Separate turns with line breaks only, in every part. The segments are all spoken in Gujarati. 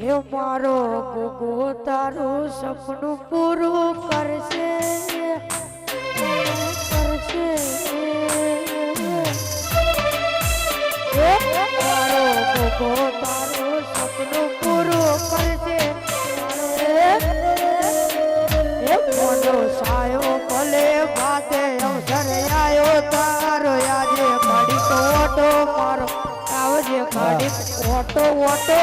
એ મારો ગોગો તારું સપનું પૂરું કરશે મારો ગોગો તારું સપનું પૂરું કરશે એ મોટો સાયો ભલે ભાતે અવસર આયો તારો આજે ઘડીક ઓટો મારો આવજે ઘડીક ઓટો ઓટો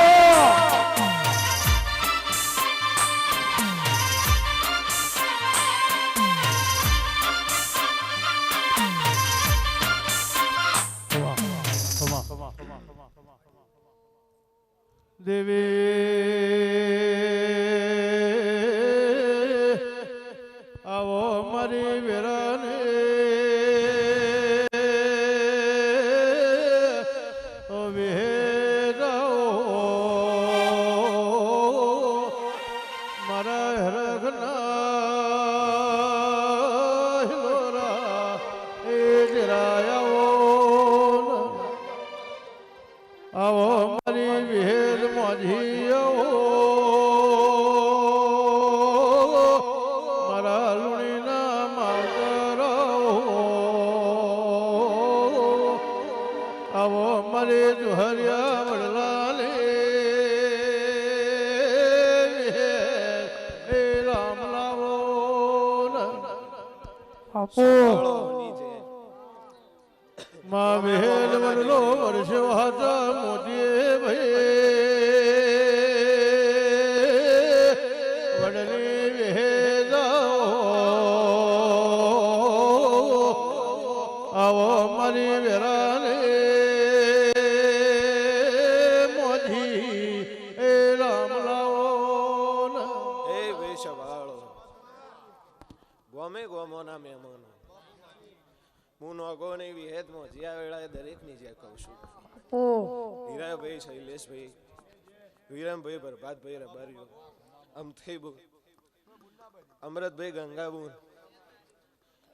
દેવી આવો મારી વેરાને મારા હરખના હિલોરા એ જરાયા આવો મારી વિહેર મોજી મારા લુણીના માતરો આવો મારે જુહરિયા વડલાલે એ રામ લાવો માં વેલ વડલો વર્ષ વાતા મોદીએ ભાઈ વડલી વેદાઓ આવો મારી વેરાને મોજી એ રામ લાવો
એ વેશવાળો ગોમે ગોમોના મહેમાનો હું નોગો ને વિહેદમાં જ્યાં વેળાએ દરેકની જે કહું છું હીરાભાઈ શૈલેષભાઈ વિરમભાઈ પ્રભાતભાઈ રબારીઓ અમથેબુ અમરતભાઈ ગંગાબુન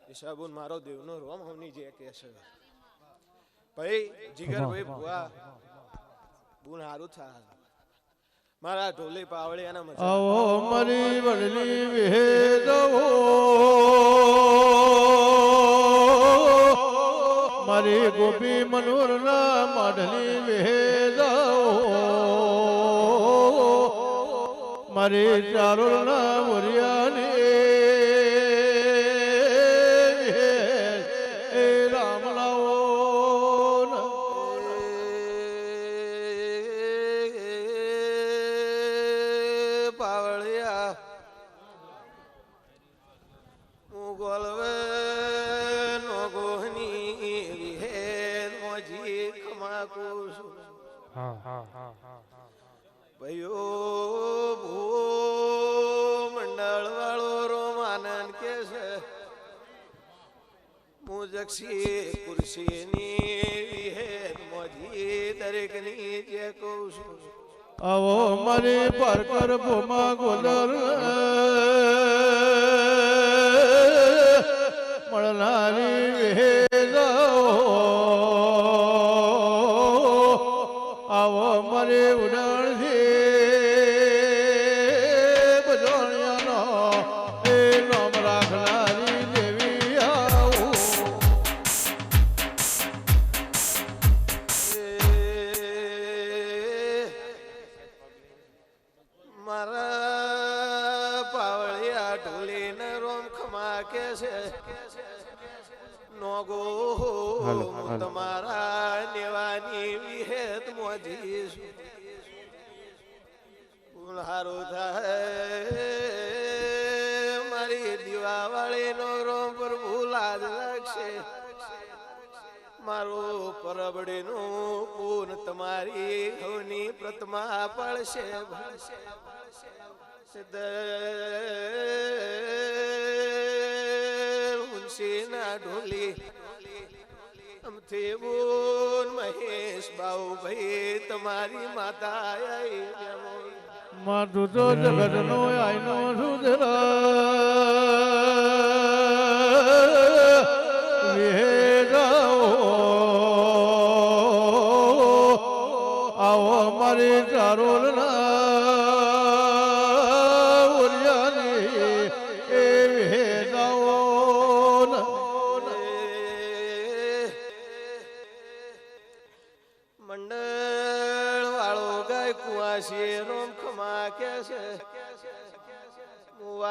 ઈશાબુન મારો દેવનો રોમ હમની જે કે છે ભાઈ જીગરભાઈ બુઆ બુન હારું થા મારા ઢોલી પાવળિયાના મજા
આવો મારી વડલી વેદો મારી ગોપી મનોરના માઢલી વેદાઓ મારી ચારોના વરિયાની એ રામ લાવો
પાવળિયા હું ગોલવે ભાઈઓ મંડળ વાળો રોમ આનંદ કે છે મુજક્ષી ખુરશીની વિહેદ મોજી દરેકની જે કહું છું
આવો મારી પારકર ભૂમા ગોદર મળનારી વેદાઓ આવો મારે ઉડાણથી બજોણિયાનો એ નામ રાખનારી દેવી આવો
મારા પાવળિયા ઢોલીને રોમ ખમા કે છે નોગો તમારા નેવાની વિહેત મોજી હારું થાય મારી દીવાવાળી નો રોમ પર ભૂલાદ લાગશે મારું પરબડી નું પૂન તમારી ઘઉની પ્રતમા પડશે મુનશીના ઢોલી અમથી બોન મહેશ બાઉ ભાઈ તમારી માતા આઈ
માતું તો જગતનો આઈનો સુધરા વેદાઓ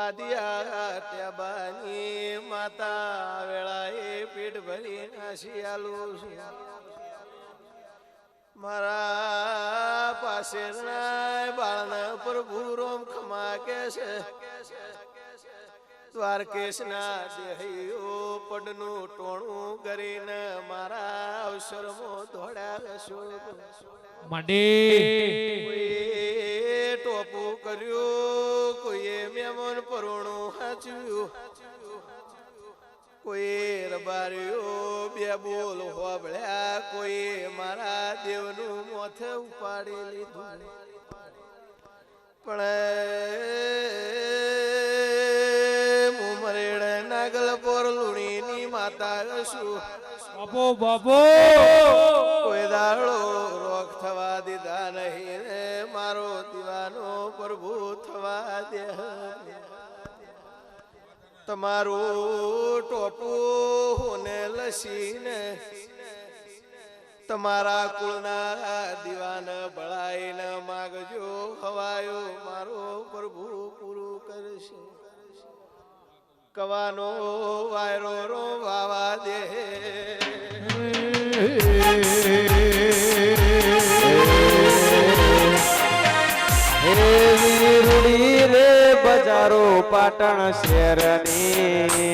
વાદિયા ત્યાં બાની માતા વેળાએ પેટ ભરી નાસી આલું છું મારા પાસે બાળના પ્રભુ રોમ ખમા કે છે દ્વારકેશના દેહૈયો પડનું ટોણું કરીને મારા અવસરમાં દોડ્યા છો કોઈએ ટોપું કર્યું કોઈએ મેમન પરોણું હાચ્યું કોઈએ રબાર્યો બે બોલ હોબળ્યા કોઈએ મારા દેવનું મોથે ઉપાડી લીધું પણ મુમરેડ નાગલપોર લુણીની માતા શું
બાપો બાપો
કોઈ દાડો રોગ થવા દીધા નહીં ને મારો દીવાનો પ્રભુ થવા દે તમારું ટોપું ને લસીને તમારા કુળના દીવાન બળાઈને માગજો હવાયો મારો પ્રભુ પૂરું કરશે કવાનો વાયરો રો વાવા દે
રૂડી રે બજારો પાટણ શહેરની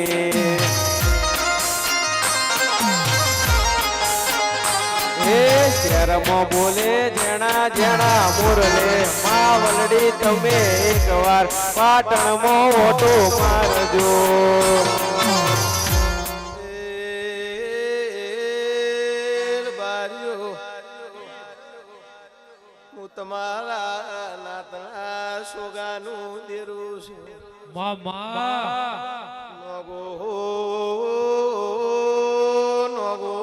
શહેરમાં બોલે જેણા જેણા મુરલે માવલડી તમે એકવાર પાટણમાં ઓટો મારજો
હું તમારા નાતના સોગાનું દેરું છું
મામા
નગો નગો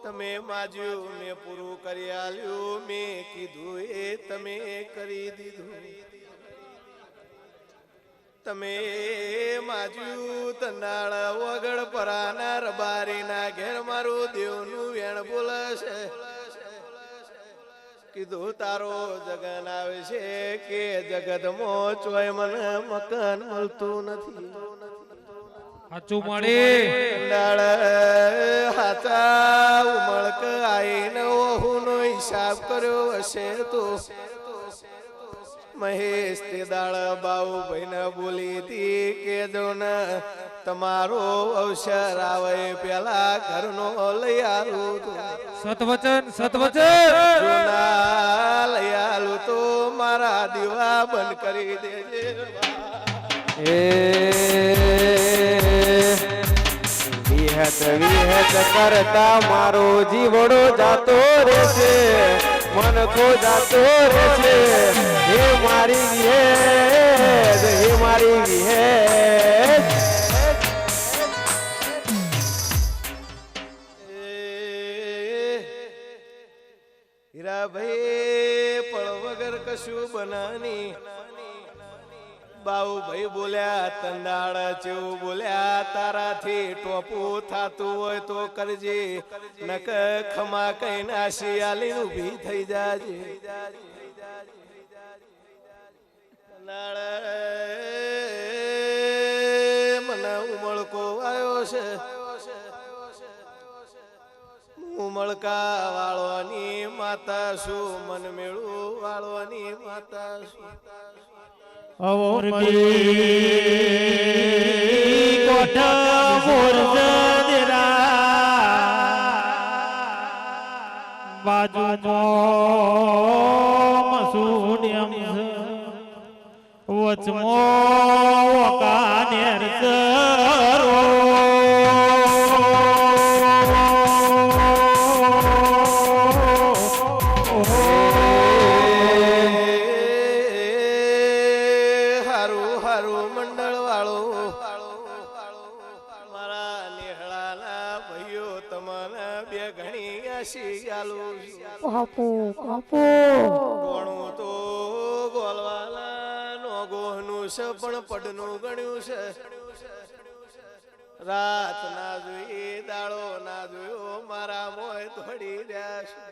તમે માજ્યું મેં પૂરું કરી આલ્યું મેં કીધું એ તમે કરી દીધું તમે માજ્યું તંડાળ વગડ પરાના રબારીના ઘેર મારું દેવનું વેણ બોલશે કીધું તારો જગન આવે છે કે જગતમાં ચોય મને મકાન મળતું નથી
સાચું મળી
કંડાળ હાચા ઉમળક આઈને ઓહુનો હિસાબ કર્યો હશે તો મહેશ તે દાળ બાઉ ભાઈને બોલી હતી કે જો ને તમારો અવસર આવે પેલા ઘરનો લઈ આલું તો
સતવચન સતવચન
જોના લઈ આલું તો મારા દીવા બંધ કરી દેજે
વિહત વિહત કરતા મારો જીવડો જાતો રહેશે મન ખો જાતો રહેશે હે મારી વિહેદ હે મારી વિહેદ
હીરાભાઈ પળ વગર કશું બનાની બાઉ ભાઈ બોલ્યા તંદાળ ચેવું બોલ્યા તારાથી ટોપું થાતું હોય તો કરજે નક ખમા કઈ નાસી આલી ઊભી થઈ જાજે તંદાળ મને ઉમળકો આવ્યો છે ઉમળકા વાળવાની માતા શું મન મેળું વાળવાની માતા શું
અવો કોઠ મોરજરા બાજુમાં મસૂડિયમ વચમો કાનેર સરો
કાપો કાપો
ગણું તો ગોલવાલા નો ગોહનું છે પણ પડનું ગણ્યું છે રાત ના જોઈ દાડો ના જોયો મારા મોય થોડી રહ્યા છે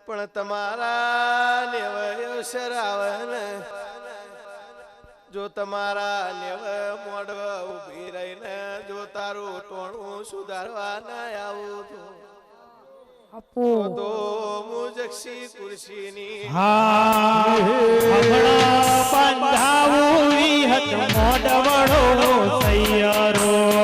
પણ તમારા નેવયો શરાવન જો તમારા નેવ મોઢવ ઊભી રહીને જો તારું ટોણું સુધારવા ના આવું
આપો
તો મુજક્ષી ખુરશીની
હા હમણાં બંધાવું વિહત મોઢવડો સૈયરો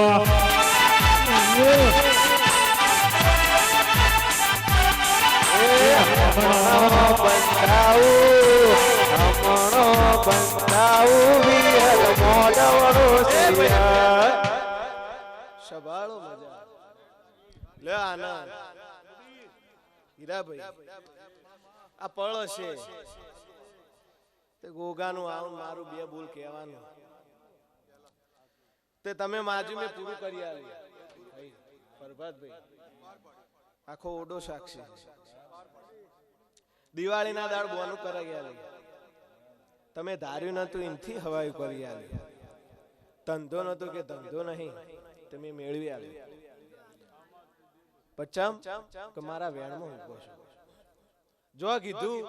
સભાળો મજા લે આનંદ હીરાભાઈ આ પળ છે તે ગોગાનું આવું મારું બે બોલ કહેવાનું તે તમે માજુ મેં પૂરું કરી આવ્યું પ્રભાતભાઈ આખો ઓડો સાક્ષી દિવાળીના દાડ બોનું કરાઈ આવી તમે ધાર્યું નતું એનથી હવાયું કરી આવી ધંધો નતો કે ધંધો નહીં તમે મેળવી આવી પચમ કે મારા વેણમાં ઉભો છો જો કીધું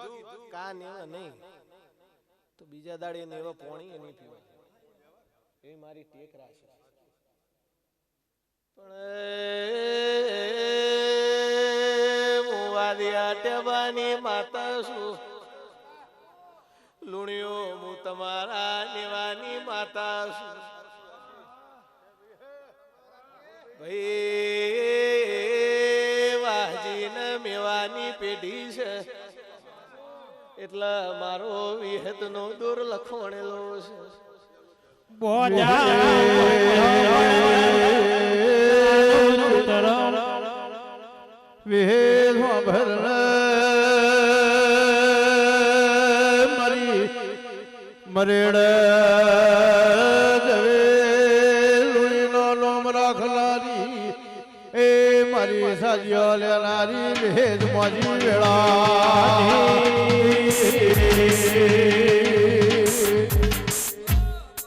કા નેવા નહીં તો બીજા દાડે નેવા પોણી નહીં પીવા એ મારી ટેક રાશે પણ મુવાદિયા ટેવાની માતા છું લુણિયો હું તમારા નેવાની માતા છું ભાઈ વાજીને મેવાની પેઢી છે એટલે મારો વિહતનો દૂર લખવાણેલો છે
મરેડ જવે લુઈનો નોમ રાખનારી એ મારી સાજીઓ લેનારી ભેદ મોજી વેળા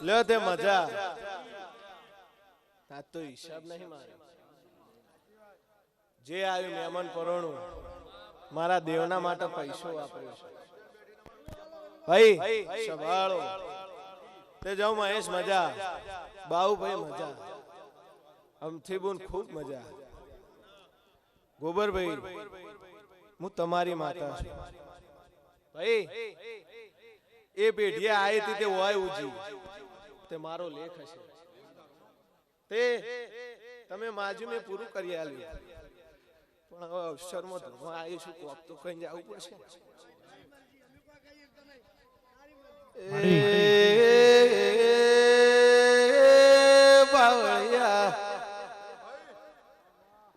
લે તે મજા આ તો હિસાબ નહીં મારે જે આવ્યું મહેમાન પરોણું મારા દેવના માટે પૈસો વાપર્યો છે ભાઈ સંભાળો તે જાઉં મહેશ મજા બાહુભાઈ મજા અમથી બોન ખૂબ મજા ગોબરભાઈ હું તમારી માતા છું ભાઈ એ પેઢીએ આવી હતી તે હોય ઉજી તે મારો લેખ હશે તે તમે માજુ મેં પૂરું કરી આલ્યું પણ હવે અવસરમાં ધોવા આવીશું કોક તો કઈ જવું પડશે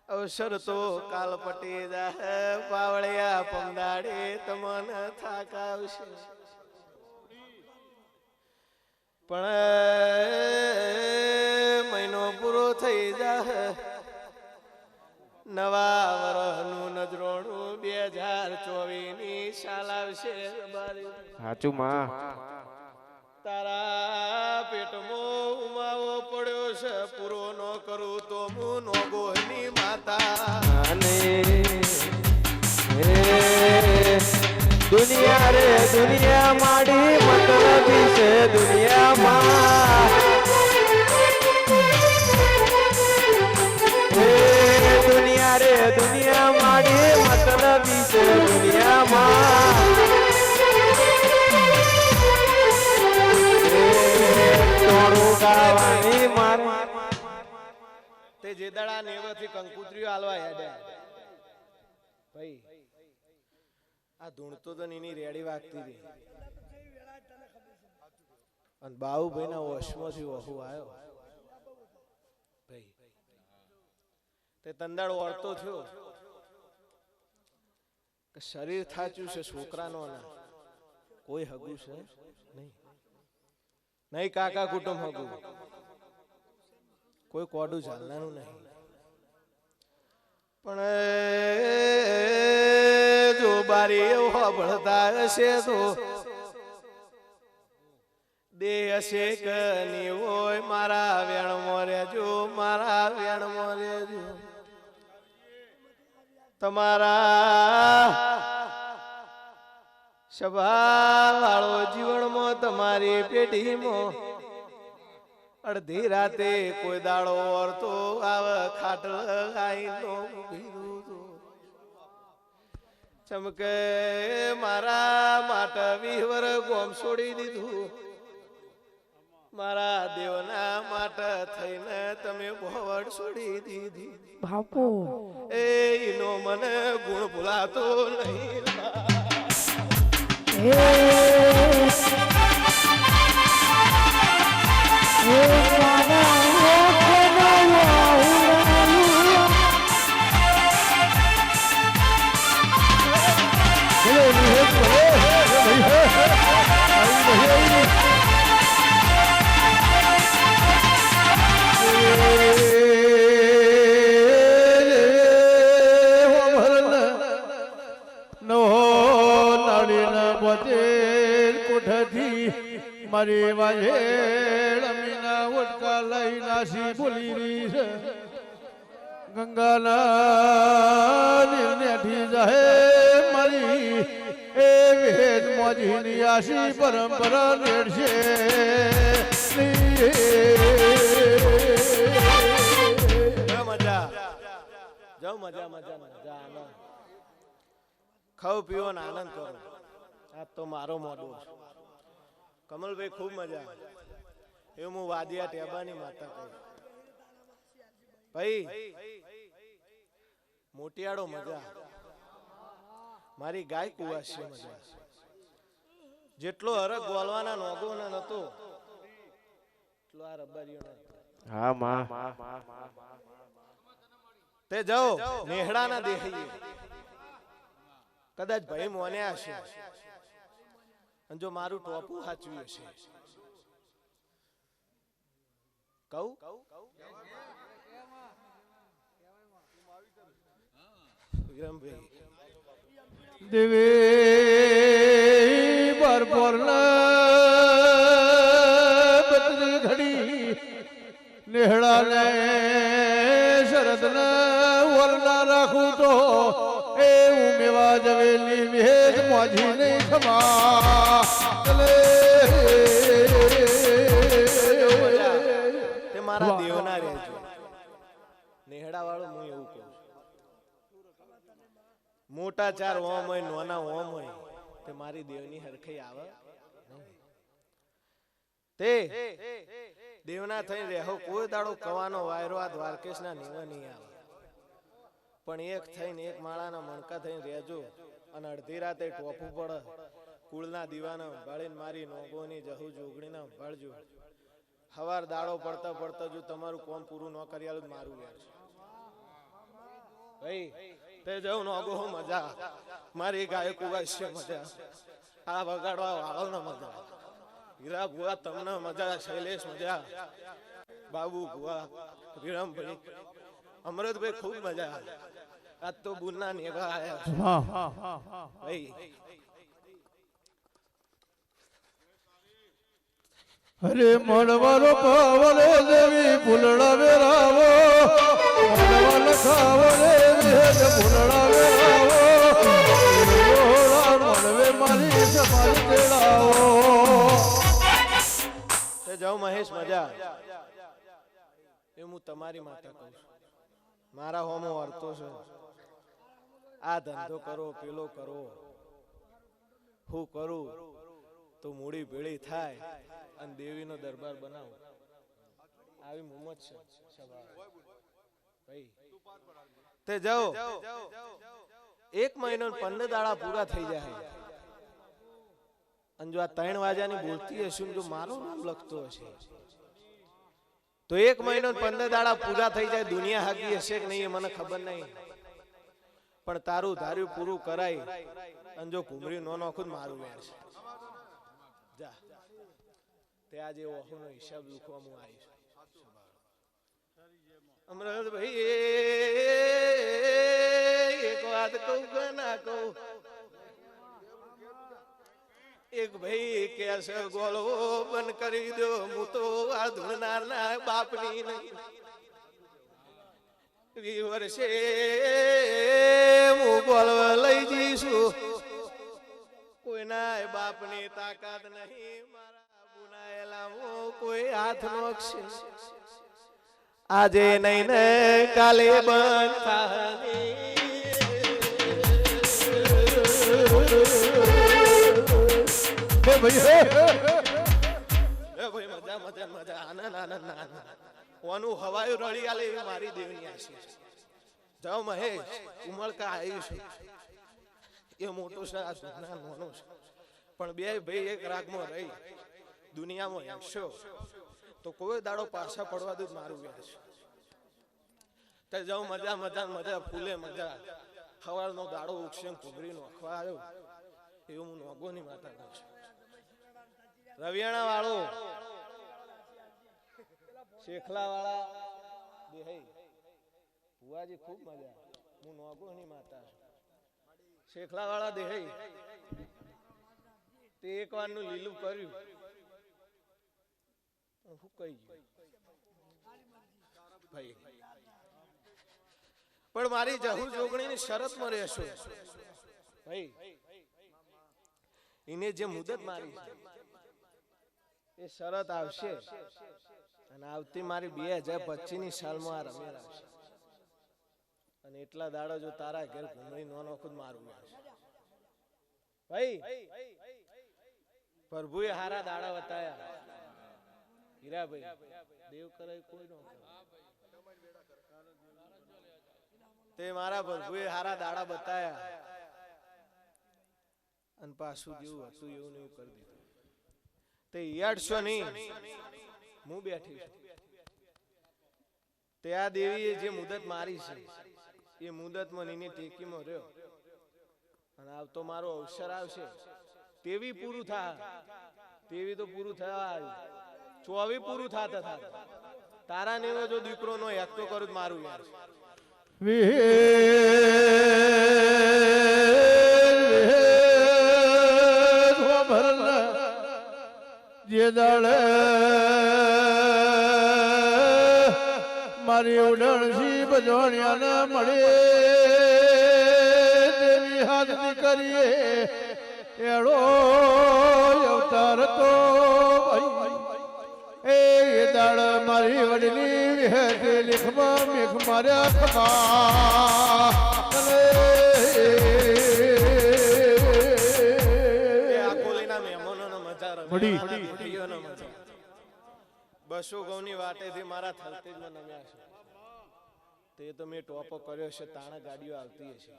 અવસર તો કાલ પટી જાય પાવળિયા પમદાડે તમને થાક આવશે પણ મહિનો પૂરો થઈ જાય નવા વરહનું નજરોણું 2024 ની સાલ આવશે
સાચું માં
તારા પેટમાં ઉમાવો પડ્યો છે પૂરો ન કરું તો હું નો ગોહની માતા
અને દુનિયા રે દુનિયા માડી મતલબી છે દુનિયામાં દુનિયા રે દુનિયા માડી મતલબી છે દુનિયામાં
તે જે દડા નેવથી કંકુત્રીઓ હાલવા હેડ્યા ભાઈ આ ધૂણતો તો એની રેડી વાગતી હતી અને બાહુભાઈ ના વશમાંથી વહુ આવ્યો ભાઈ તે તંદાળ ઓળતો થયો કે શરીર થાચ્યું છે છોકરાનો ના કોઈ હગું છે નહીં નહીં કાકા કુટુંબ હગું કોઈ કોડું ચાલનારું નહીં પણ જો બારી એવો ભળતા હશે તો દેહ હશે કે ની હોય મારા વેણમાં રહેજો મારા વેણમાં રહેજો તમારા સભા વાળો જીવનમાં તમારી પેઢીમાં અડધી રાતે કોઈ દાડો ઓરતો આવે ખાટલ આઈનો ચમકે મારા માટે વિહવર ગોમ છોડી દીધું મારા દેવના માટે થઈને તમે ભવડ છોડી દીધી
બાપુ
એનો મને ગુણ ભૂલાતો નહીં
હે મારા ઓખનો
મારી વાજે રમીના વટકા લઈ નાસી બોલી રહી છે ગંગાના નિર્ણયથી જાહે મારી એ વેદ મોજીની આશી પરંપરા નેડશે
મજા જાઓ મજા મજા મજા આનંદ ખાઓ પીવો ને આનંદ કરો આ તો મારો મોડો છે કમલભાઈ ખૂબ મજા એવું હું વાદિયા ટેબાની માતા કહું ભાઈ મોટિયાળો મજા મારી ગાય કુવાસી મજા જેટલો હરક બોલવાના નોગો ને નતો એટલો આ રબારીઓ
હા માં
તે જાઓ નેહડાના દેહીએ કદાચ ભાઈ મોને હશે અને જો મારું ટોપું સાચવ્યું હશે કહું વિરમભાઈ
દેવે બરપોર બદલી ઘડી નેહડા ને શરદ ને વરના રાખું તો એ ઉમેવા જવેલી વેદ મોજી નહીં ખમા
તે મારા દેવના રહેજો નેહડા વાળું હું એવું કહું મોટા ચાર ઓમ હોય નાના ઓમ હોય તે મારી દેવની હરખઈ આવે તે દેવના થઈને રહેવો કોઈ દાડો કવાનો વાયરો આ દ્વારકેશના નીવા નહીં આવે પણ એક થઈને એક માળાના મણકા થઈને રહેજો અને અડધી રાતે ટોપું પડે કુળના દીવાના ભાળીને મારી નોગોની જહુ જોગણીના ભાળજો હવાર દાડો પડતા પડતા જો તમારું કોમ પૂરું ન કરી આલું મારું યાર ભાઈ તે જવું નોગો મજા મારી ગાય કુવાસ્ય મજા આ વગાડવા વાળો મજા હીરા ભુવા તમને મજા શૈલેષ મજા બાબુ ભુવા વિરમભાઈ અમૃતભાઈ ખૂબ મજા આજ તો બુના નેગા આયા ભાઈ
અરે મળવાનો પાવલે દેવી ફૂલડા વેરાવો મળવા લખાવો રે વેદ ફૂલડા વેરાવો મળવે મારી સમાજ તેડાવો
તે જાઉં મહેશ મજા એ હું તમારી માતા કહું છું મારા હોમો વર્તો છે આ ધંધો કરો પેલો કરો હું કરું તો મૂડી ભેળી થાય અને દેવીનો દરબાર બનાવો આવી મુમત છે ભાઈ તે જાઓ 1 મહિનો 15 દાડા પૂરા થઈ જાય અને જો આ 3 વાગ્યાની બોલતી હશે જો મારું નામ લખતો હશે તો 1 મહિનો 15 દાડા પૂરા થઈ જાય દુનિયા હાગી હશે કે નહીં મને ખબર નહીં પણ તારું ધાર્યું પૂરું કરાય અને જો કુમરી નો નોખું મારું વેર છે જા તે આજે ઓહુનો હિસાબ લખવા હું આવીશ અમરતભાઈ એક વાત કહું કે ના કહું એક ભાઈ કેસે ગોળવો બંધ કરી દો હું તો આ ધૂળનારના બાપની નહીં 20 વર્ષે હું ગોળવા લઈ જઈશું કોઈના બાપની તાકાત નહીં મારા બુનાયેલા હું કોઈ હાથનો અક્ષર આજે નહીં ને કાલે બંધ થાની
હે ભાઈ હે
એ ભાઈ મજા મજા મજા આનંદ આનંદ આનંદ ઓનું હવાયું રળી આલે એવી મારી દેવની આશી છે જાઓ મહેશ ઉમળકા આવ્યું છે એ મોટું છે આ સુના નાનું છે પણ બે ભાઈ એક રાગમાં રહી દુનિયામાં હેશો તો કોઈ દાડો પાછા પડવા દૂધ મારું વ્યાસ તે જાઉં મજા મજા મજા ફૂલે મજા સવારનો દાડો ઉગશે કુબરીનો અખવા આવ્યો એવું હું નોગોની માતા કહું છું રવિયાણા વાળો શેખલા વાળા દેહઈ ભુવાજી ખૂબ મજા હું નોગોની માતા છું શેખલા વાળા દેહઈ તે એક વારનું લીલું કર્યું પણ હું કહી ગયું ભાઈ પણ મારી જહુ જોગણીની શરતમાં રહેશો ભાઈ એને જે મુદત મારી છે એ શરત આવશે અને આવતી મારી 2025 ની સાલમાં આ રમેર આવશે અને એટલા દાડા જો તારા ઘેર ઘૂમડી નો ખુદ મારું આવશે ભાઈ પ્રભુએ હારા દાડા બતાયા હીરાભાઈ દેવ કરે કોઈ નો કરે તે મારા પ્રભુએ હારા દાડા બતાયા અને પાછું જેવું હતું એવું ને એવું કરી દીધું તે યાડશો નહીં હું બેઠી છું તે આ દેવીએ જે મુદત મારી છે એ મુદતમાં નીને ટેકીમાં રહ્યો અને આવતો મારો અવસર આવશે તેવી પૂરું થા તેવી તો પૂરું થવા આવ્યું 24 પૂરું થાતા થાતા તારા ને જો દીકરો નો એકતો કરું મારું યાર
જે દાડે મારી ઉડણસી બજોણિયાને મળે તેવી હાથની કરીએ એળો અવતાર તો એ દાડ મારી વડલી વિહેતી લીખમાં મેઘ માર્યા ખમા
બસો ગૌની વાટેથી મારા થલતેજમાં નમ્યા છે તે તો મેં ટોપો કર્યો છે તાણા ગાડીઓ આવતી હશે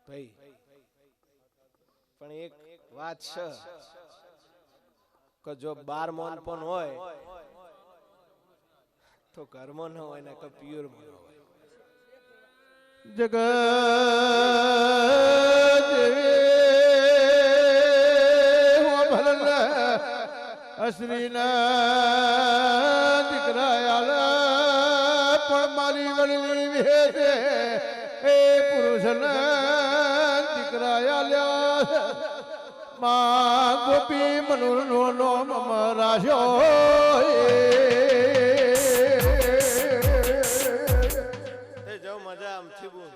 ભાઈ પણ એક વાત છે કે જો 12 મોન પણ હોય તો ઘરમાં ન હોય ને કે પ્યોર માં હોય
જગત અશ્રીના દીકરા પણ મારી વડલી વિહેતે એ પુરુષના દીકરા આલ્યા માં ગોપી મનુરનો નોમ રાશ્યો
એ જો મજા આમથી બોલ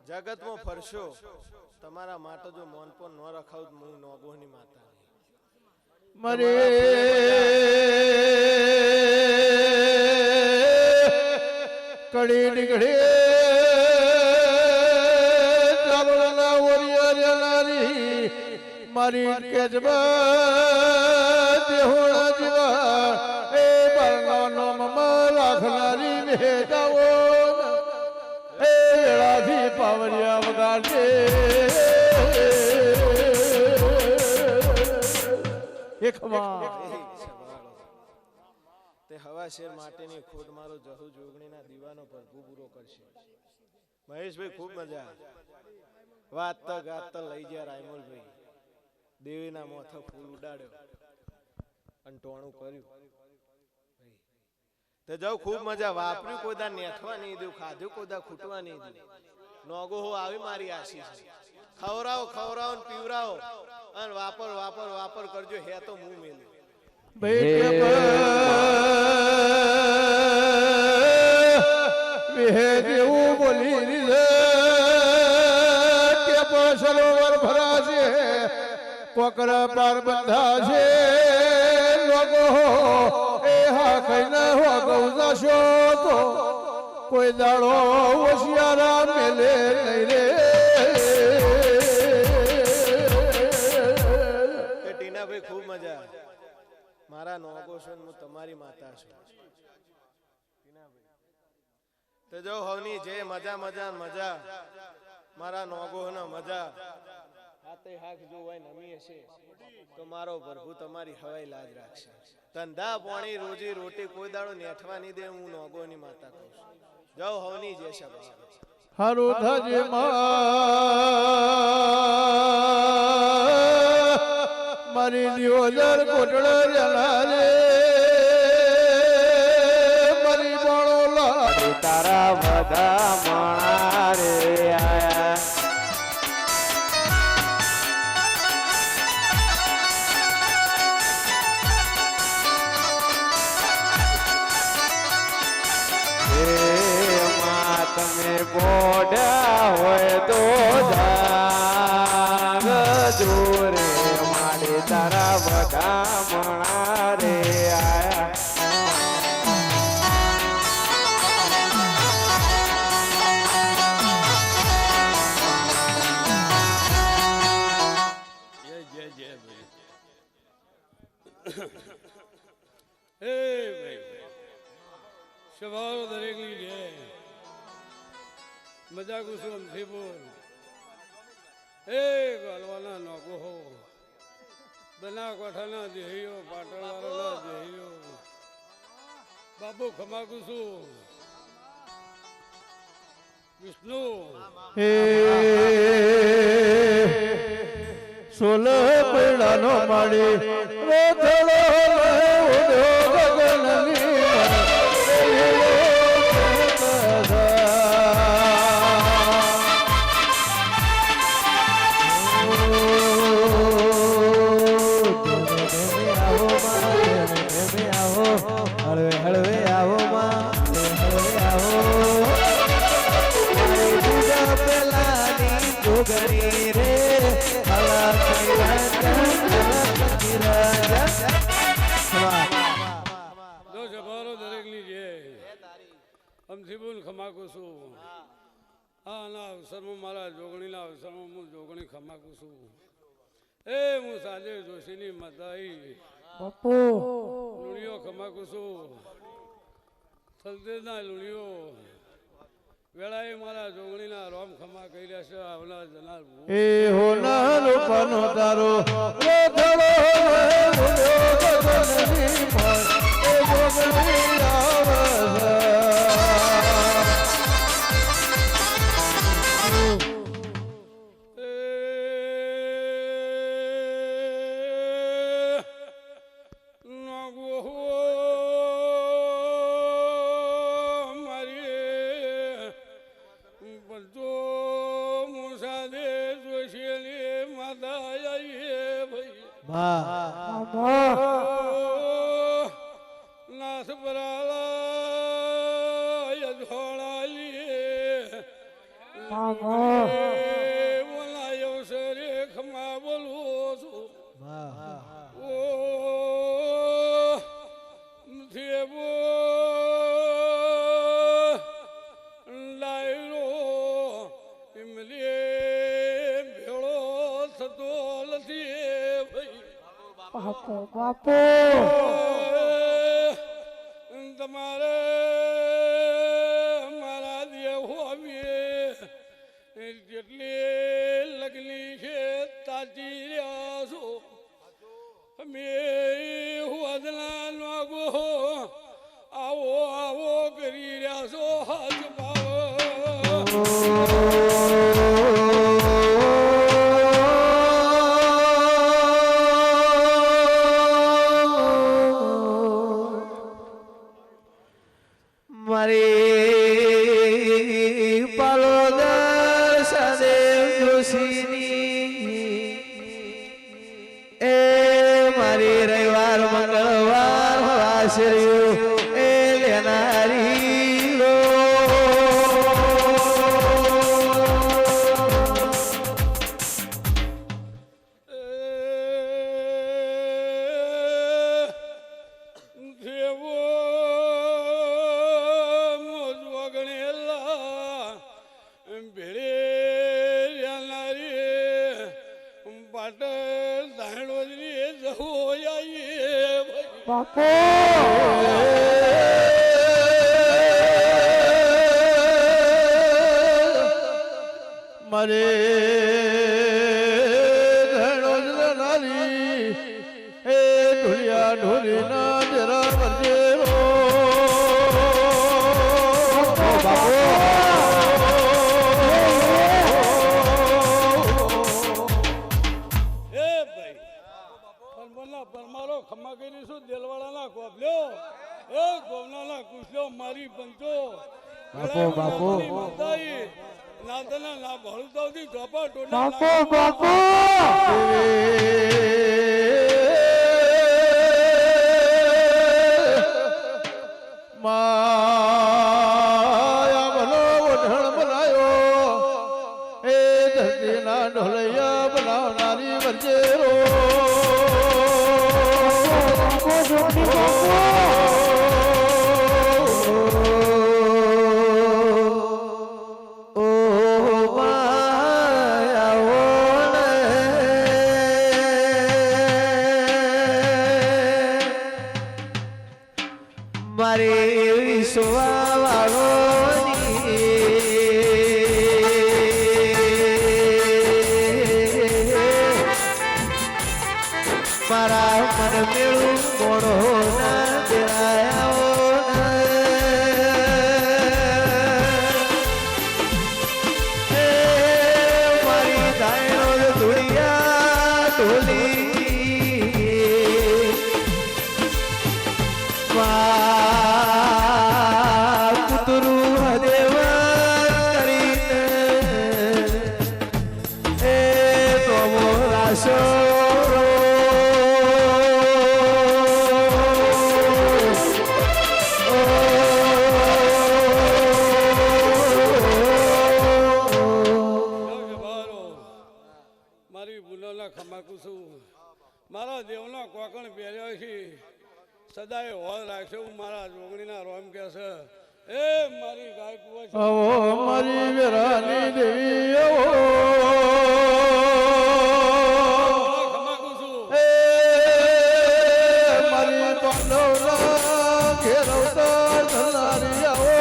જગતમાં ફરશો તમારા માટે જો મોન પર ન રખાવ હું નોગોની માતા
મરે કડી નીકળે ચાવડાના ઓરિયનારી મારી કેજમાં દેહોણા જીવા એ બારનો મમા રાખનારી મેજાઓ એ વેળાથી પાવરિયા વગાડે
તે હવા શેર માટેની ખોટ મારો જહુ જોગણીના દીવાનો પ્રભુ પૂરો કરશે મહેશભાઈ ખૂબ મજા વાતતા ગાતા લઈ ગયા રાયમોલભાઈ દેવીના મોથા ફૂલ ઉડાડ્યો અને ટોણું કર્યું તે જાવ ખૂબ મજા વાપર્યું કોદા નેઠવા નહીં દઉં ખાધું કોદા ખૂટવા નહીં દઉં નોગો હો આવી મારી આશીષ ખવરાવો ખવરાવો ને પીવરાવો અને વાપર વાપર વાપર કરજો હે તો મું મેલ્યું
વિહે દેવું બોલી કે સરોવર ભરાશે કોકર પાર બંધા છે લોકો એ હા કઈને હો ગૌજાશો તો કોઈ દાડો હોશિયારા મેલે નહીં રે
ટીનાભાઈ ખૂબ મજા મારા નોગો છો હું તમારી માતા છું તો જો હવની જે મજા મજા મજા મારા નોગો ને મજા હાથે હાથ જો હોય નમી હશે તો મારો પ્રભુ તમારી હવાઈ લાજ રાખશે ધંધા પાણી રોજી રોટી કોઈ દાડો નેઠવા નહીં દે હું નોગોની માતા કહું છું જાઓ હવની જે શબ્દ
હારું થજે મારી દિયોદર કોટળ રેલા રે મારી બણોલા
તારા બધા મણા રે આયા તમે બોડા હોય તો જાગ જોરે મારે તારા બધા મણા રે આયા
સ્વભાવ દરેકની છે મજા કુસુમ થીપુર એ ગાલવાના નોકો હો બના કોઠાના દેહીઓ પાટણવાળાના દેહીઓ બાબુ ખમા કુસુમ વિષ્ણુ
હે સોલ પૈડાનો માળી રોથડો ઉડ્યો ગગનની
હળવે હળવે આવો માં હળવે આવો પેલાની જોગણી રે
જો જભારો દરેકની છે અમથીબુલ ખમાકું છું આના અવસરમાં મારા જોગણીના અવસરમાં હું જોગણી ખમાકું છું એ હું સાજે જોશીની મદાઈ
બાપુ
લુણીઓ ખમાકું છું સલદેના લુણીઓ વેળાએ મારા જોગણીના રોમ ખમા કહી રહ્યા છે આવનાર જનાર
એ હોના લોપાનો તારો રોથડો ઉડ્યો ગગનની એ જોગણી
નાથ બરાલા યજોળાલી બોલાયો સરે ખમા બોલું છું ઓ થેબો લાયરો ઇમલે ભેળો થતો નથી ભાઈ
બાપુ બાપુ
તમારે મારા દેવ જેટલી લગની છે તાજી રહ્યા છો અમે વધના નાગો આવો આવો કરી રહ્યા છો હાથ પાવ
મારી પાલોદર સદેવ જોશીની એ મારી રવિવાર મંગળવાર વાસર્યું એ લેનારી લો
બાપુ
મારે નારી એ ઢોલિયા ઢોલી ના જરા વરજેરો
એ ભાઈ પરમના પરમારો ખમા કરી શું દેલવાડાના કોબલ્યો એ ગોવનાના કુશલ્યો મારી પંચો
બાપુ
નાતના ના ભળતાવથી ચોપા ટોડા
બાપુ બાપુ
માયા ભલો ઓઢણ બનાયો એ ધરતીના ઢોલૈયા બનાવનારી વરજેરો
મારે વિશ્વા મારા મન મેળું મોડો ના દેરાયા મારી દાયણો ધુડિયા ઢોલી કુતરું હદેવા કરીને એ પ્રભુ રાશો
મારી ભૂલોના ખમા કુસું મારા દેવના કોકણ પહેર્યો છે સદાય હોલ રાખશે હું મારા જોગણીના રોમ કે છે એ મારી ગાય કુવા છે
આવો મારી વેરાની દેવી આવો
ખમા કુસું
એ મારી પાંડવના ઘેરવતા ધનારી આવો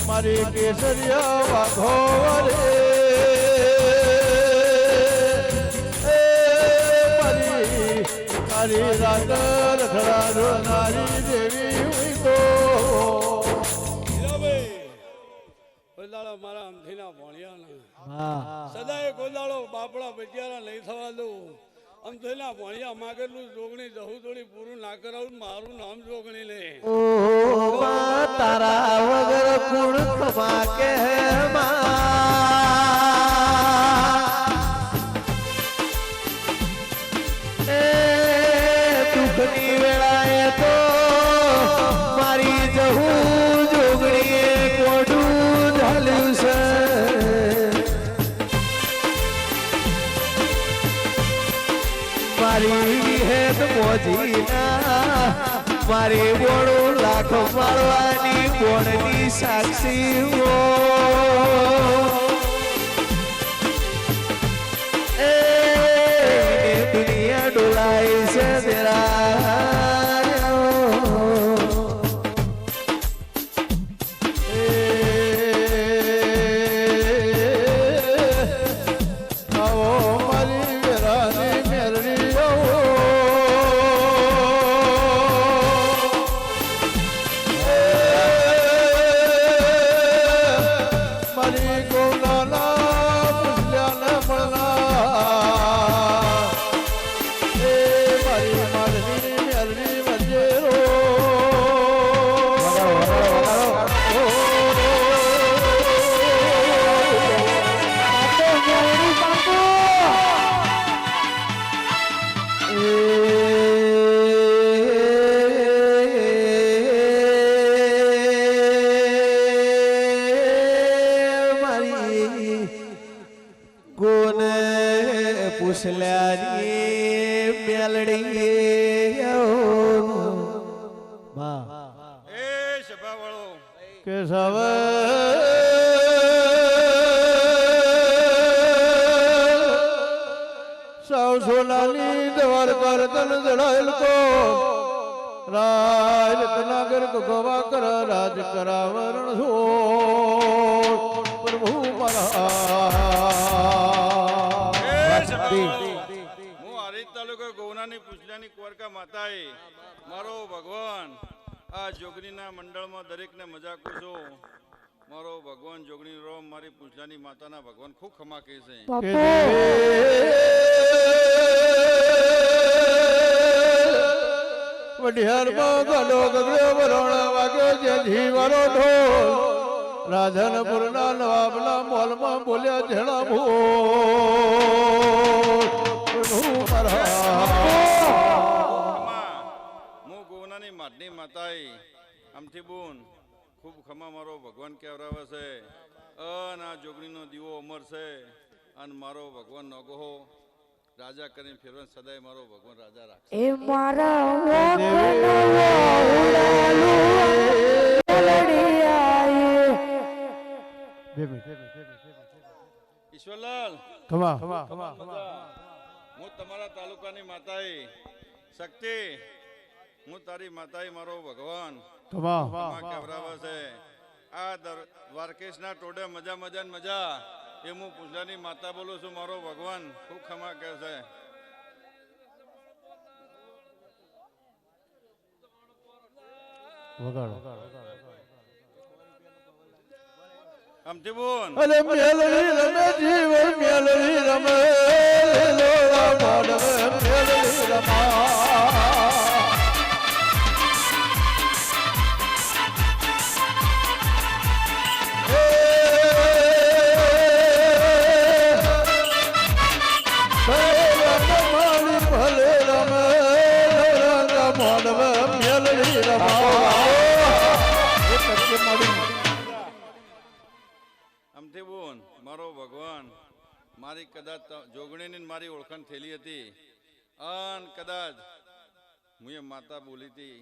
મારી કેસરિયા વાઘો રે મારી તારી રાત રખડારો નારી દેવી હુઈ તો
ગોદાળો મારા અમથીના ભણ્યા સદાય ગોદાળો બાપડા બજારા નહીં થવા દઉં અમથીના ભણ્યા માગેલું જોગણી જહુ થોડી પૂરું ના કરાવું મારું નામ જોગણી લે
તારા વગર કુણ ખમા કે દુઃખની વેળાએ તો મારી જહું જોગણીએ કોડું ઝાલ્યું છે મારી હેત મોજીના મારી બોળું લાખ મારવાની બોળની સાક્ષી હો એ દુનિયા ડોલાઈ છે તેરા
મારી
પૂછલ્યાની મેલડી માં
એ સભા વાળો
કે સવે સૌ સોનાની દવાર કરતન જડાયેલ તો રાજ રત્નાગર ગોવા કર રાજ કરાવરણ છો પ્રભુ મારા
હું હરીજ તાલુકા ગોવનાની પૂછલાની કોરકા માતાએ મારો ભગવાન આ જોગણીના મંડળમાં દરેકને મજાકું છું. મારો ભગવાન જોગણી રોમ મારી પૂછલાની માતાના ભગવાન ખૂબ ખમા કહે છે.
વઢિયારમાં ગલો ગગડ્યો વરોણા વાગ્યો જે જીવારો ઢોલ રાધનપુરના નવાબના મોલમાં બોલ્યા ઝેણા
ખમા હું ગોવનાની માડની માતાએ આમથી બોન ખૂબ ખમા મારો ભગવાન કહેવરાવે છે. અને આ જોગણીનો દીવો અમર છે અને મારો ભગવાન નગોહો રાજા કરીને ફેરવાન સદાય મારો ભગવાન રાજા રાખે.
એ મારા
ઈશ્વરલાલ
ખમા
હું તમારા તાલુકાની માતાએ શક્તિ હું તારી માતાએ મારો ભગવાન ખમા કહેવરાવે છે. આ દ્વારકેશના ટોડે મજા મજા ને મજા એ હું પૂછલાની માતા બોલું છું. મારો ભગવાન ખૂબ ખમા કહે છે. આમથી બોલ
અરે મેલડી રમે જીવન મેલડી રમે લોલા મોડવે મેલડી રમા
આમથી બોલ મારો ભગવાન મારી કદાચ જોગણીની મારી ઓળખાણ થયેલી હતી અને કદાચ હું એ માતા બોલી હતી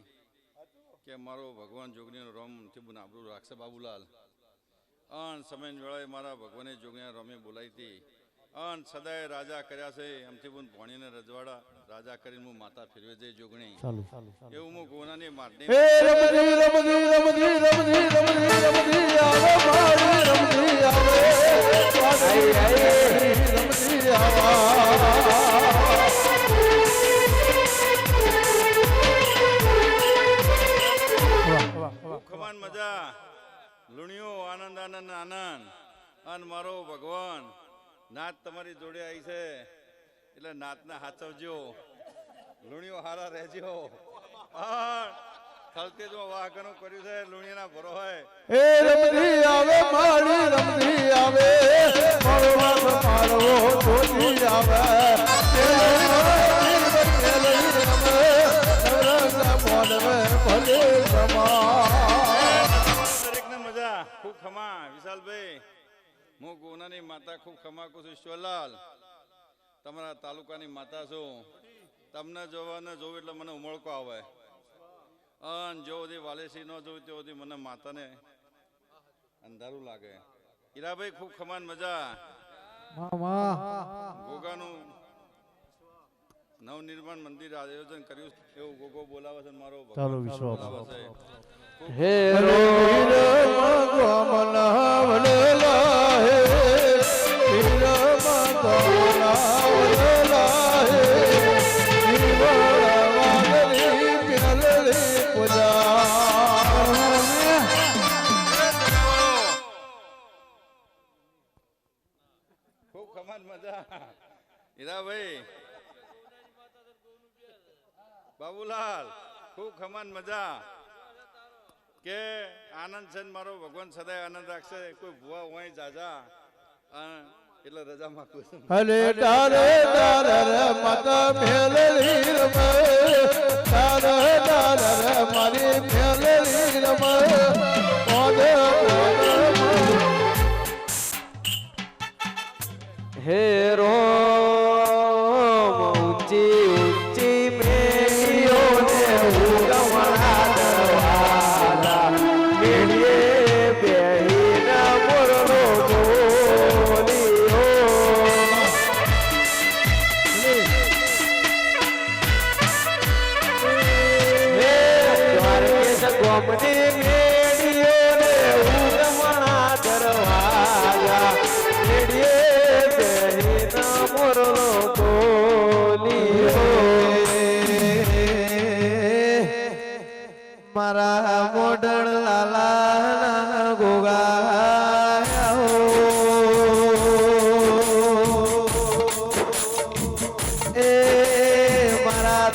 કે મારો ભગવાન જોગણીનો રોમ થી બોન આબરૂ રાખશે બાબુલાલ. અન સમય વેળાએ મારા ભગવાને જોગણીના રોમે બોલાવી હતી અને સદાય રાજા કર્યા છે. આમથી બોન ભણીને રજવાડા રાજા કરીને હું માતા ફેરવે જઈ જોગણી એવું હું ગોનાની મારને ખમાન મજા લુણિયો આનંદ આનંદ આનંદ અને મારો ભગવાન નાત તમારી જોડે આવી છે એટલે નાતને હાચવજો, લુણિયો હારા રહેજો. થલતે જો વાહકનું કર્યું છે લુણિયાના ભરો હોય
એ રમતી આવે મારી રમતી આવે મારો મારવો બોલી આવે
દરેકને મજા ખૂબ ખમા. વિશાલભાઈ હું ગોનાની માતા ખૂબ ખમા કહું છું. ઈશ્વરલાલ તમારા તાલુકાની માતા છું. તમને જોવાને જોવું એટલે મને ઉમળકો આવે અને જો બધી વાલેસી ન જોયું તે બધી મને માતાને અંધારું લાગે. હીરાભાઈ ખૂબ ખમાન મજા. ગોગાનું નવનિર્માણ મંદિર આયોજન કર્યું એવું ગોગો બોલાવે છે. મારો ભગવાન બોલાવે છે.
હે રોહિર મગમનાવલેલા હે વીર મગમનાવલેલા હે જીવવાગલી પિનલલી પૂજા.
ખૂબ ખમાન મજા. હીરાભાઈ બાબુલાલ ખૂબ ખમાન મજા કે આનંદ છે મારો ભગવાન સદાય આનંદ રાખશે. કોઈ ભુવા હોય જાજા એટલે રજા માંગુ છું.
હલે તારે તારે માતા મેલડી રમે તારે તારે મારી મેલડી રમે મોદે હે રો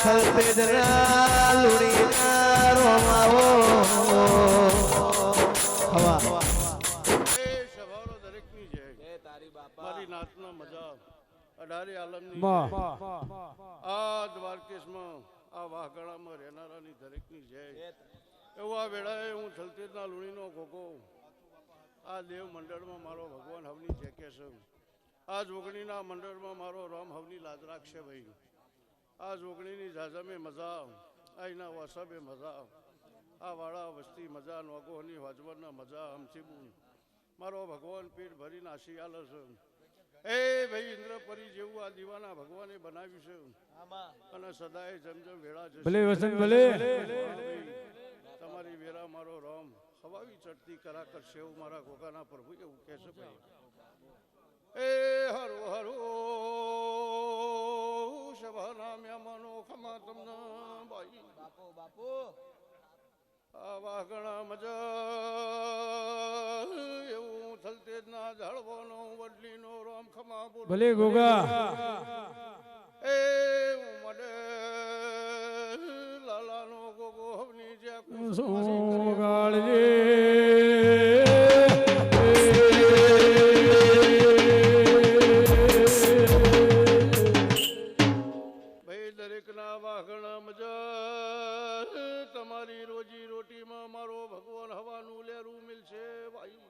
સલતેજના લુણીના રોમાવો હવા
એ સવારો દરેકની જય મારી નાતના મજા અઢારે આલમની
વાહ.
જય. આ દ્વારકેશમાં આ વાઘાણામાં રહેનારાની દરેકની જય. એવું આ વેળાએ હું થલતેજના લુણીનો ઘોઘો આ દેવ મંડળમાં મારો ભગવાન હવની જેકે છે. આ જોગણીના મંડળમાં મારો રામ હવની લાજ રાખશે ભાઈ. આ જોગણીની ઝાઝમે મજા આઈના વસાબે મજા આ વાળા વસ્તી મજા નોગોની વાજવાના મજા હમસીબુન મારો ભગવાન પીઠ ભરીને આશી આલે છે. એ ભાઈ ઇન્દ્રપરી જેવું આ દીવાના ભગવાને બનાવ્યું છે અને સદાય જેમ જેમ વેળા જશે
ભલે વસંત ભલે.
તમારી વેરા મારો રામ હવાવી ચડતી કરા કરશે એવું મારા ગોગાના પ્રભુ એવું કહે છે ભાઈ. એ હરો હરો સભાના મહેમાનો ખમા તમને ભાઈ આ વાઘણા મજા એવું થલતેજના ઝાડવાનો વડલીનો રામ ખમા બોલ
ભલે ગોગા.
એ ઉમડે લાલાનો ગોગો હવની જે
સોગાળજે.
ભાઈ દરેકના વાઘણા મજા તમારી રોજી રોટીમાં મારો ભગવાન હવાનું લેરું મિલશે ભાઈ.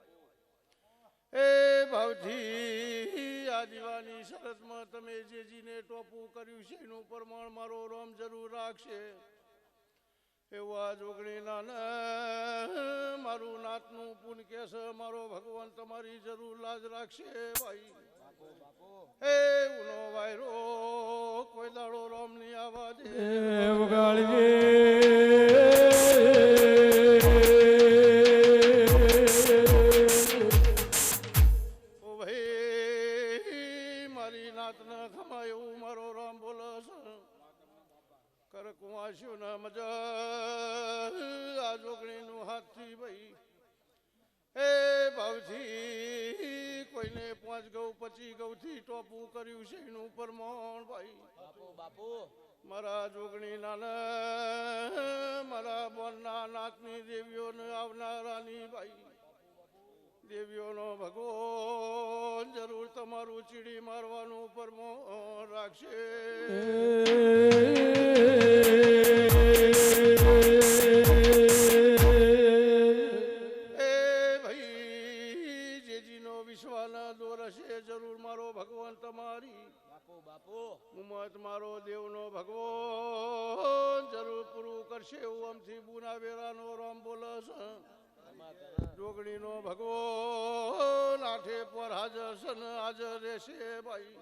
એ ભાવથી આ દીવાની શરતમાં તમે જેજીને ટોપું કર્યું છે એનું પ્રમાણ મારો રામ જરૂર રાખશે. એવા જોગણી નાના મારું નાતનું પુન કેસ મારો ભગવાન તમારી જરૂર લાજ રાખશે ભાઈ. હે ઉનો વાયરો કોઈ દાડો રામ ની આવાજ
વગાડજે.
ઓ ભાઈ મારી નાતના ખમા એવું મારો રામ બોલે છે. કર કુવાસ્યું ના મજા આ જોગણીનું હાથથી ભાઈ. એ ભાવથી કોઈને 5 ગૌ 25 ગૌથી ટોપું કર્યું છે એનું પ્રમાણ ભાઈ. મારા જોગણી નાના મારા બોનના નાતની દેવીઓને આવનારાની ભાઈ દેવીઓનો ભગવાન જરૂર તમારું ચીડી મારવાનું પ્રમાણ રાખશે. જરૂર મારો ભગવાન તમારી ઉમત મારો દેવનો ભગવાન જરૂર પૂરું કરશે એવું આમથી બુના વેરાનો રામ બોલે છે. જોગણીનો ભગવાન આઠે પર હાજર છે ને હાજર રહેશે ભાઈ.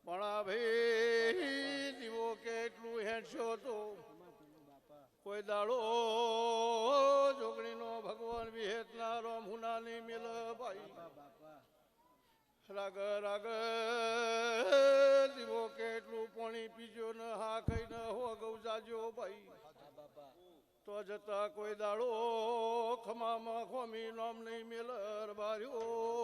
પણ આ ભાઈ દીવો કેટલું હેઠશો તો કોઈ દાડો જોગણીનો ભગવાન વિહેતના રામ હુના નહીં મેલ ભાઈ. રાગ રાગ દીવો કેટલું પાણી પીજો ને હા કઈ ન હો ગૌ જાજો ભાઈ. તો જતા કોઈ દાડો ખમામાં ખોમી નામ નહીં મેલર બાર્યો.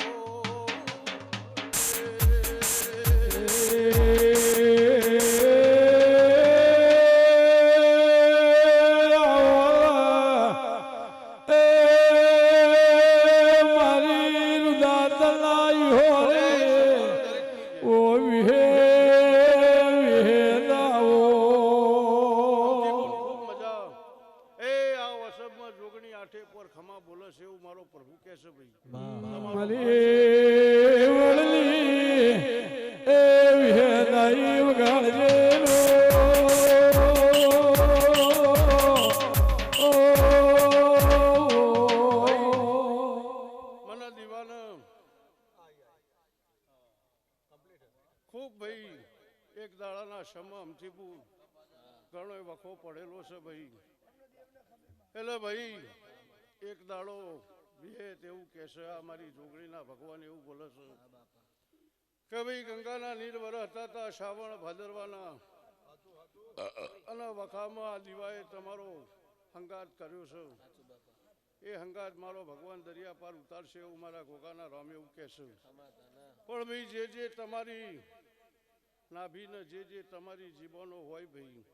ખૂબ ભાઈ એક દાડાના સમમથી ઘણો વખો પડેલો છે ભાઈ. એટલે ભાઈ એક દાડો વિહેત એવું કહેશે આ મારી જોગણીના ભગવાન એવું બોલે છે કે ભાઈ ગંગાના નીર વરસતા હતા શ્રાવણ ભાદરવાના અને વખામાં આ દીવાએ તમારો હંગાત કર્યો છે. એ હંગાત મારો ભગવાન દરિયા પાર ઉતારશે એવું મારા ગોગાના રામ એવું કહેશે. પણ ભાઈ જે તમારી નાભીને જે તમારી જીવનો હોય ભાઈ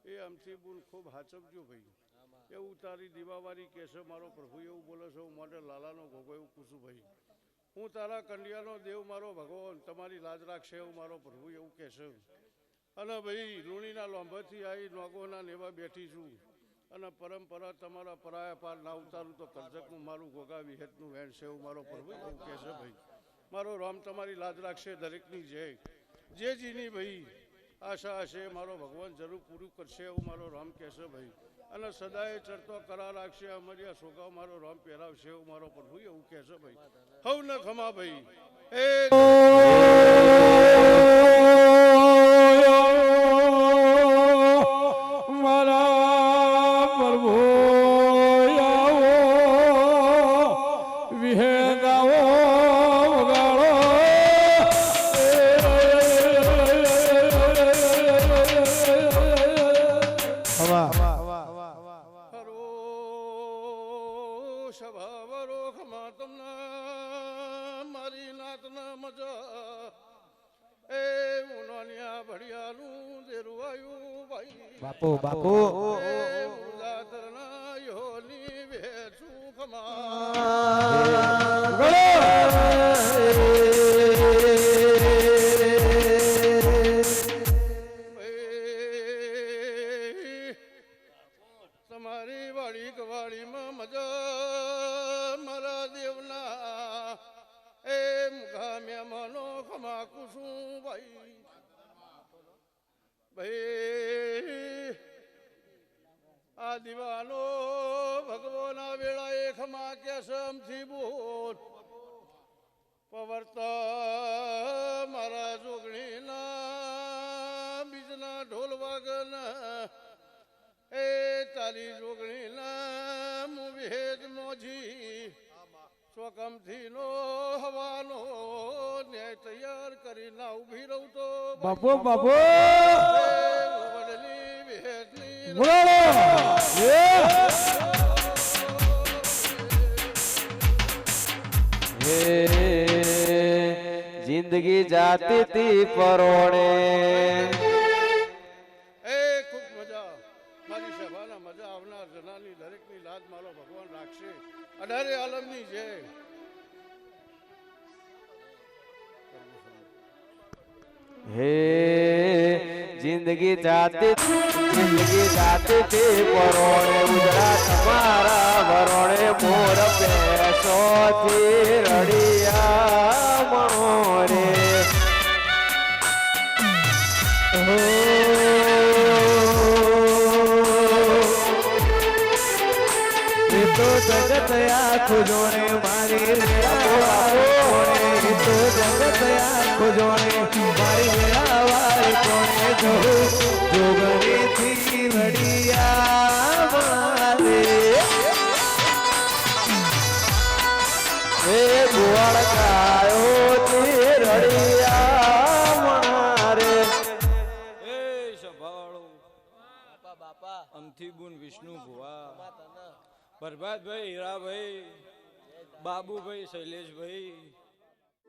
એ અમથી બુન ખૂબ હાચવજો ભાઈ. એવું તારી દીવાવાળી કહેશે મારો પ્રભુ એવું બોલે છે. હું માટે લાલાનો ઘોઘો એવું પૂછું ભાઈ. હું તારા કંડિયાનો દેવ મારો ભગવાન તમારી લાજ રાખશે એવું મારો પ્રભુ એવું કહેશે. અને ભાઈ લુણીના લોંભાથી આવી નોગોના નેવા બેઠી છું અને પરંપરા તમારા પરાયા પાર ના ઉતારું તો કરજકનું મારું ઘોઘા વિહેતનું વેણ છે એવું મારો પ્રભુ એવું કહેશે ભાઈ. મારો રામ તમારી લાજ રાખશે દરેકની જય. જે જીની ભાઈ આશા હશે મારો ભગવાન જરૂર પૂરું કરશે એવું મારો રામ કહેશે ભાઈ. અને સદાય ચડતો કરા રાખશે અમારી સોગાવ મારો રામ પહેરાવશે એવું મારો પ્રભુ એવું કહેશે ભાઈ. હવ ન ખમા ભાઈ
મારા પ્રભુ આવો વિહેગાવો વગાડો
હરો સભાવરો ખમા તમને મારી નાતના મજા એ ઉનાનિયા ભડિયાનું દેરુવાયું ભાઈ
બાપુ બાપુ
દાતરના યોની વેચું ખમા તમારી વાડી કવાડીમાં મજા મારા દેવના એ મુખા મહેમાનો ખમા કુસું ભાઈ. ભાઈ આ દીવાનો ભગવાના વેળાએ ખમા કેસમથી બોલ પવર્તા મારા જોગણીના બીજના ઢોલ વાગના એ તારી જોગણીના હું વિહેજ મોજી સ્વકમથી નો હવાનો ન્યાય તૈયાર કરી ના ઉભી રહું તો
બાપુ બાપુ
વડલી વિહેજની
જિંદગી જાતી તી પરોણે
એ ખૂબ મજા મારી સભાના મજા આવનાર જનાની દરેકની લાજ મારો ભગવાન રાખશે. અઢારે આલમની જય.
હે જિંદગી જાતી તી પરોણે ઉજળા તમારા વરોણે મોર પેશોથી રડિયા મણોરે તો જગત આખું જોણે મારી તો જગત આખું જોણે મારી વેળાવાળી કોણે જોગણીથી રડિયા મારે એ ગોવાળ ગાયો તે રડિયા મારે
એ સભાવાળો બાપા અમથી બુન વિષ્ણુ ભુવા પ્રભાતભાઈ હીરાભાઈ બાબુભાઈ શૈલેષભાઈ